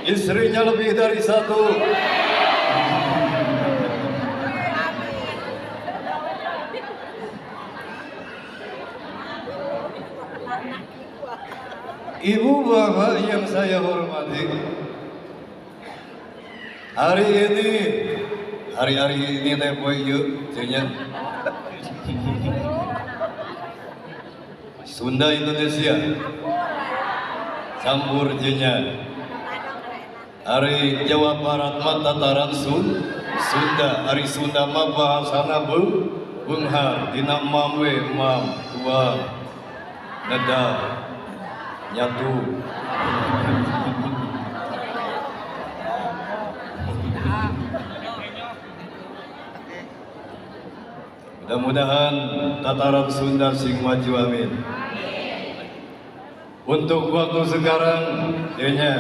istrinya lebih dari satu. Ibu bapak yang saya hormati, hari ini teh poe ieu cenah Sunda Indonesia campur cenah. Hari Jawa Barat mah tataran Sunda, hari Sunda mah bahasana beunghar dina mamwe mam tua neda nyatu. Mudah-mudahan tataran Sunda sing maju, amin. Untuk waktu sekarang, kayaknya